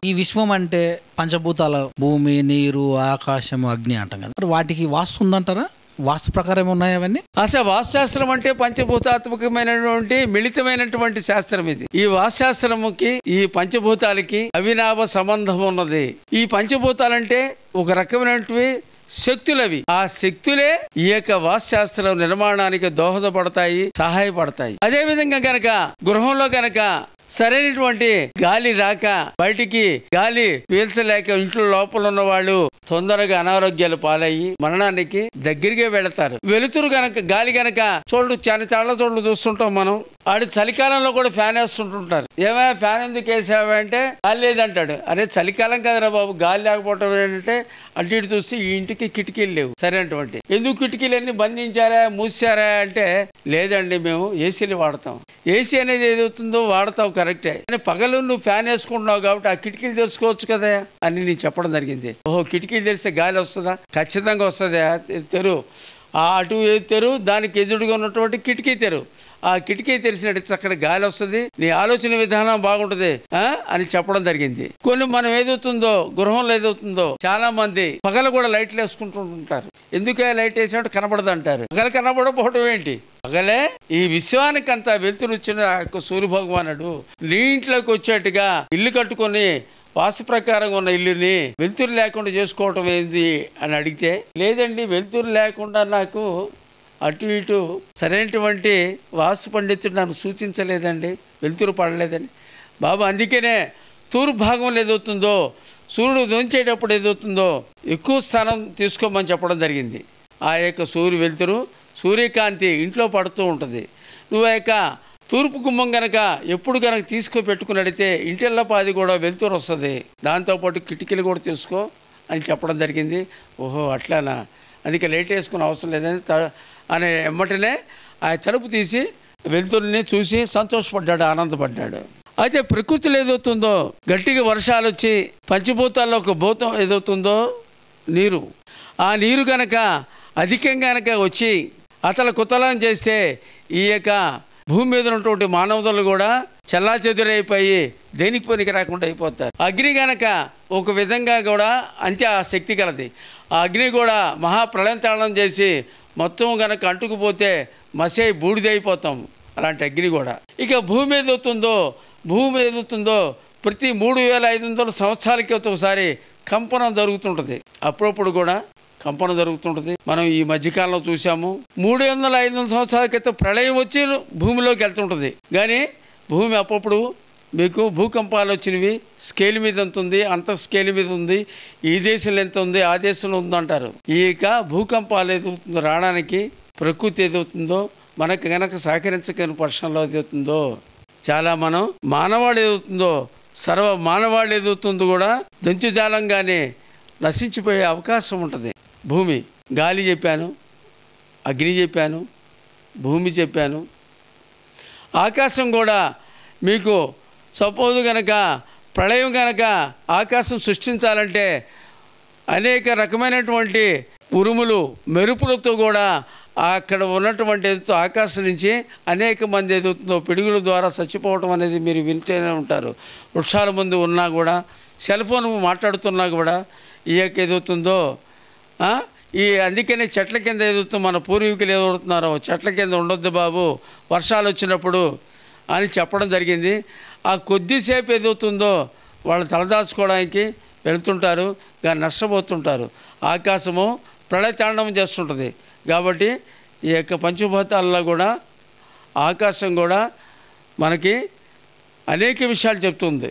ఈ విశ్వం అంటే పంచభూతాల భూమి, నీరు, ఆకాశం, అగ్ని అంటాం కదా. మరి వాటికి వాస్తు ఉందంటారా? వాస్తు ప్రకారం ఉన్నాయి అవన్నీ? అసలు వాస్తుశాస్త్రం అంటే పంచభూతాత్మకమైనటువంటి మిళితమైనటువంటి శాస్త్రం ఇది. ఈ వాస్తుశాస్త్రముకి ఈ పంచభూతాలకి అవినాభ సంబంధం ఉన్నది. ఈ పంచభూతాలంటే ఒక రకమైనటువంటి శక్తులవి. ఆ శక్తులే ఈ యొక్క వాస్తుశాస్త్ర నిర్మాణానికి దోహదపడతాయి, సహాయపడతాయి. అదే విధంగా గనక గృహంలో గనక సరైనటువంటి గాలి రాక, బయటికి గాలి పీల్చలేక ఇంట్లో లోపల ఉన్న వాళ్ళు తొందరగా అనారోగ్యాలు పాలయ్యి మరణానికి దగ్గరగా వెళతారు. వెలుతురు గనక గాలి గనక చాలా చోట్ల చూస్తుంటాం మనం. ఆడు చలికాలంలో కూడా ఫ్యాన్ వేస్తుంటుంటారు. ఏమైనా ఫ్యాన్ ఎందుకు వేసావా అంటే గాలి లేదంటాడు. అరే చలికాలం కదరా బాబు, గాలి లేకపోవటం ఏంటంటే అటు ఇటు చూస్తే ఈ ఇంటికి కిటికీలు లేవు సరైనటువంటి. ఎందుకు కిటికీలన్నీ బంధించారా, మూసారా అంటే లేదండి మేము ఏసీలు వాడతాం. ఏసీ అనేది ఏదవుతుందో వాడతాం కరెక్టే, కానీ పగలు నువ్వు ఫ్యాన్ వేసుకుంటున్నావు కాబట్టి ఆ కిటికీలు తెరుచుకోవచ్చు కదా అని నేను చెప్పడం జరిగింది. ఓహో కిటికీలు తెరిస్తే గాలి వస్తుందా? ఖచ్చితంగా వస్తుంది. తెరు అటు తెరు, దానికి ఎదురుగా ఉన్నటువంటి కిటికీ తెరు. ఆ కిటికీ తెరిచినట్టు అక్కడ గాలి వస్తుంది, నీ ఆలోచన విధానం బాగుంటది అని చెప్పడం జరిగింది. కొన్ని మనం ఏదవుతుందో గృహంలో ఏదవుతుందో చాలా మంది పగలు కూడా లైట్లు వేసుకుంటుంటారు. ఎందుకే లైట్ వేసినట్టు కనబడదు అంటారు. పగలు కనబడకపోవడం ఏంటి? పగలే ఈ విశ్వానికి అంతా వెలుతురుచ్చిన సూర్య భగవానుడు నీ ఇంట్లోకి వచ్చేట్టుగా ఇల్లు కట్టుకొని వాస్తు ప్రకారంగా ఉన్న ఇల్లుని వెలుతురు లేకుండా చేసుకోవటం ఏంది అని అడిగితే, లేదండి వెలుతురు లేకుండా నాకు అటు ఇటు సరైనటువంటి వాస్తు పండితుడు నాకు సూచించలేదండి, వెలుతురు పడలేదని. బాబు అందుకనే తూర్పు భాగంలో ఏదవుతుందో సూర్యుడు ఉదయించేటప్పుడు ఏదవుతుందో ఎక్కువ స్థానం తీసుకోమని చెప్పడం జరిగింది. ఆ యొక్క సూర్య వెలుతురు సూర్యకాంతి ఇంట్లో పడుతూ ఉంటుంది. నువ్వు యొక్క తూర్పు గుమ్మం గనక ఎప్పుడు కనుక పెట్టుకున్నట్టయితే ఇంటిల్లపాది కూడా వెలుతురు వస్తుంది. దాంతోపాటు కిటికీలు కూడా తీసుకో అని చెప్పడం జరిగింది. ఓహో అట్లానా, అందుకే లేట్ వేసుకునే అవసరం లేదని అనే ఎమ్మటనే ఆ తలుపు తీసి వెలుతురుని చూసి సంతోషపడ్డాడు, ఆనందపడ్డాడు. అయితే ప్రకృతిలో ఏదవుతుందో గట్టిగా వర్షాలు వచ్చి పంచభూతాల్లో ఒక భూతం ఏదవుతుందో నీరు, ఆ నీరు కనుక అధికంగా కనుక వచ్చి అతల కుతలం చేస్తే ఈ యొక్క భూమి మీద ఉన్నటువంటి మానవులు కూడా చల్లాచెదురైపోయి దేనికి పనికి రాకుండా అయిపోతారు. అగ్ని గనక ఒక విధంగా కూడా అంతే ఆ శక్తి కలది. ఆ అగ్ని కూడా మహాప్రళయం తాళం చేసి మొత్తం గనక అంటుకుపోతే మసే బూడిదైపోతాం. అలాంటి అగ్ని కూడా ఇక భూమి ఏదవుతుందో ప్రతి 3500 సంవత్సరాలకి ఒకసారి కంపనం జరుగుతుంటుంది. అప్పుడప్పుడు కూడా కంపనం జరుగుతుంటుంది. మనం ఈ మధ్యకాలంలో చూసాము. 300-500 సంవత్సరాల క్రితం ప్రళయం వచ్చి భూమిలోకి వెళ్తుంటుంది. కానీ భూమి అప్పుడప్పుడు మీకు భూకంపాలు వచ్చినవి స్కేల్ మీద ఎంత ఉంది, అంత స్కేల్ మీద ఉంది, ఈ దేశంలో ఎంత ఉంది, ఆ దేశంలో ఉందంటారు. ఇక భూకంపాలు ఏదవుతుందో రావడానికి ప్రకృతి ఏదవుతుందో మనకు గనక సహకరించని పక్షంలో ఏదవుతుందో చాలా మనం మానవాళి ఏదవుతుందో సర్వ మానవాళి ఏదవుతుందో కూడా దంచుజాలంగానే నశించిపోయే అవకాశం ఉంటుంది. భూమి, గాలి చెప్పాను, అగ్ని చెప్పాను, భూమి చెప్పాను, ఆకాశం కూడా మీకు సపోజ్ కనుక ప్రళయం కనుక ఆకాశం సృష్టించాలంటే అనేక రకమైనటువంటి ఉరుములు మెరుపులతో కూడా అక్కడ ఉన్నటువంటి ఆకాశం నుంచి అనేక మంది ఏదవుతుందో పిడుగుల ద్వారా చచ్చిపోవటం అనేది మీరు వింటూనే ఉంటారు. వృక్షాల ముందు ఉన్నా కూడా, సెల్ ఫోన్ మాట్లాడుతున్నా కూడా ఈ యొక్క ఏదవుతుందో అందుకనే చెట్ల కింద ఏదవుతుందో మన పూర్వీకులు ఏదవుతున్నారో చెట్ల కింద ఉండొద్దు బాబు వర్షాలు వచ్చినప్పుడు అని చెప్పడం జరిగింది. ఆ కొద్దిసేపు ఏదవుతుందో వాళ్ళు తలదాచుకోవడానికి వెళ్తుంటారు, కానీ నష్టపోతుంటారు. ఆకాశము ప్రళయతాండవం చేస్తుంటుంది. కాబట్టి ఈ యొక్క పంచభూతాల్లో కూడా ఆకాశం కూడా మనకి అనేక విషయాలు చెప్తుంది.